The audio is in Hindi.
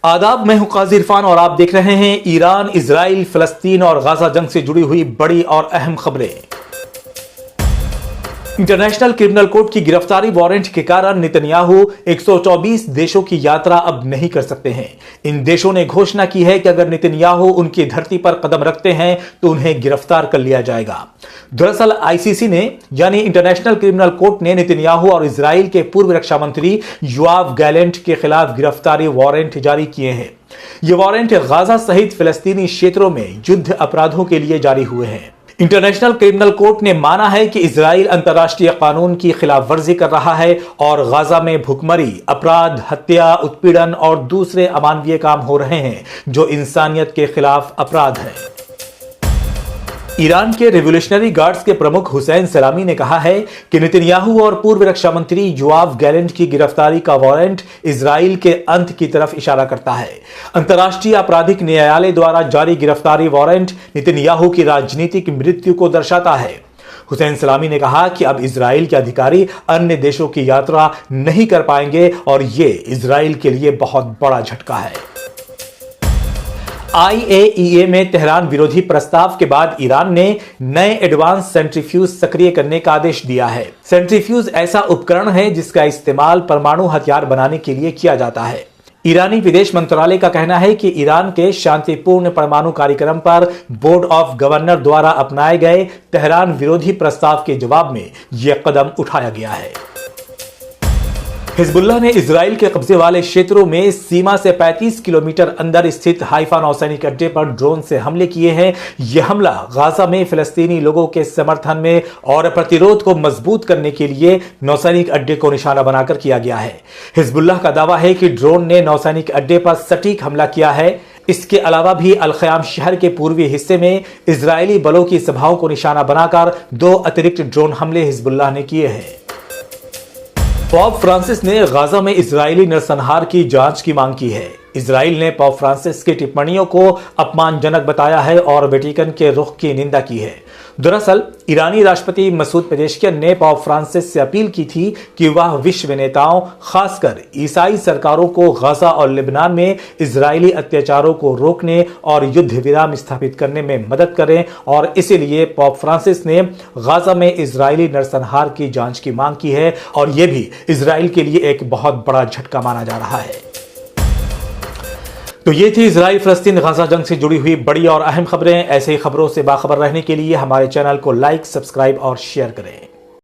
आदाब, मैं हूं काजी इरफान और आप देख रहे हैं ईरान, इजराइल, फलस्तीन और गाजा जंग से जुड़ी हुई बड़ी और अहम खबरें। इंटरनेशनल क्रिमिनल कोर्ट की गिरफ्तारी वारंट के कारण नेतन्याहू 124 देशों की यात्रा अब नहीं कर सकते हैं। इन देशों ने घोषणा की है कि अगर नेतन्याहू उनकी धरती पर कदम रखते हैं तो उन्हें गिरफ्तार कर लिया जाएगा। दरअसल आईसीसी ने यानी इंटरनेशनल क्रिमिनल कोर्ट ने नेतन्याहू और इजराइल के पूर्व रक्षा मंत्री योआव गैलेंट के खिलाफ गिरफ्तारी वारंट जारी किए हैं। ये वारंट गाजा सहित फिलिस्तीनी क्षेत्रों में युद्ध अपराधों के लिए जारी हुए हैं। इंटरनेशनल क्रिमिनल कोर्ट ने माना है कि इजराइल अंतर्राष्ट्रीय कानून की खिलाफ वर्जी कर रहा है और गाजा में भुखमरी, अपराध, हत्या, उत्पीड़न और दूसरे अमानवीय काम हो रहे हैं जो इंसानियत के खिलाफ अपराध है। ईरान के रिवोल्यूशनरी गार्ड्स के प्रमुख हुसैन सलामी ने कहा है कि नेतन्याहू और पूर्व रक्षा मंत्री योआव गैलेंट की गिरफ्तारी का वारंट इजराइल के अंत की तरफ इशारा करता है। अंतर्राष्ट्रीय आपराधिक न्यायालय द्वारा जारी गिरफ्तारी वारंट नेतन्याहू की राजनीतिक मृत्यु को दर्शाता है। हुसैन सलामी ने कहा कि अब इजराइल के अधिकारी अन्य देशों की यात्रा नहीं कर पाएंगे और ये इजराइल के लिए बहुत बड़ा झटका है। IAEA में तेहरान विरोधी प्रस्ताव के बाद ईरान ने नए एडवांस सेंट्रीफ्यूज सक्रिय करने का आदेश दिया है। सेंट्रीफ्यूज ऐसा उपकरण है जिसका इस्तेमाल परमाणु हथियार बनाने के लिए किया जाता है। ईरानी विदेश मंत्रालय का कहना है कि ईरान के शांतिपूर्ण परमाणु कार्यक्रम पर बोर्ड ऑफ गवर्नर द्वारा अपनाए गए तेहरान विरोधी प्रस्ताव के जवाब में यह कदम उठाया गया है। हिजबुल्लाह ने इजराइल के कब्जे वाले क्षेत्रों में सीमा से 35 किलोमीटर अंदर स्थित हाइफा नौसैनिक अड्डे पर ड्रोन से हमले किए हैं। यह हमला गाजा में फिलिस्तीनी लोगों के समर्थन में और प्रतिरोध को मजबूत करने के लिए नौसैनिक अड्डे को निशाना बनाकर किया गया है। हिजबुल्लाह का दावा है कि ड्रोन ने नौसैनिक अड्डे पर सटीक हमला किया है। इसके अलावा भी अल-ख़याम शहर के पूर्वी हिस्से में इजरायली बलों की सभाओं को निशाना बनाकर 2 अतिरिक्त ड्रोन हमले हिजबुल्लाह ने किए हैं। पोप फ्रांसिस ने गाजा में इजरायली नरसंहार की जांच की मांग की है। इजराइल ने पोप फ्रांसिस की टिप्पणियों को अपमानजनक बताया है और वेटिकन के रुख की निंदा की है। दरअसल ईरानी राष्ट्रपति मसूद पेजेश्कियन ने पोप फ्रांसिस से अपील की थी कि वह विश्व नेताओं, खासकर ईसाई सरकारों को गाजा और लेबनान में इजरायली अत्याचारों को रोकने और युद्ध विराम स्थापित करने में मदद करें और इसीलिए पोप फ्रांसिस ने गाजा में इजरायली नरसंहार की जांच की मांग की है और यह भी इजराइल के लिए एक बहुत बड़ा झटका माना जा रहा है। तो ये थी इजराइल फलस्तीन गाजा जंग से जुड़ी हुई बड़ी और अहम खबरें। ऐसे ही खबरों से बाखबर रहने के लिए हमारे चैनल को लाइक, सब्सक्राइब और शेयर करें।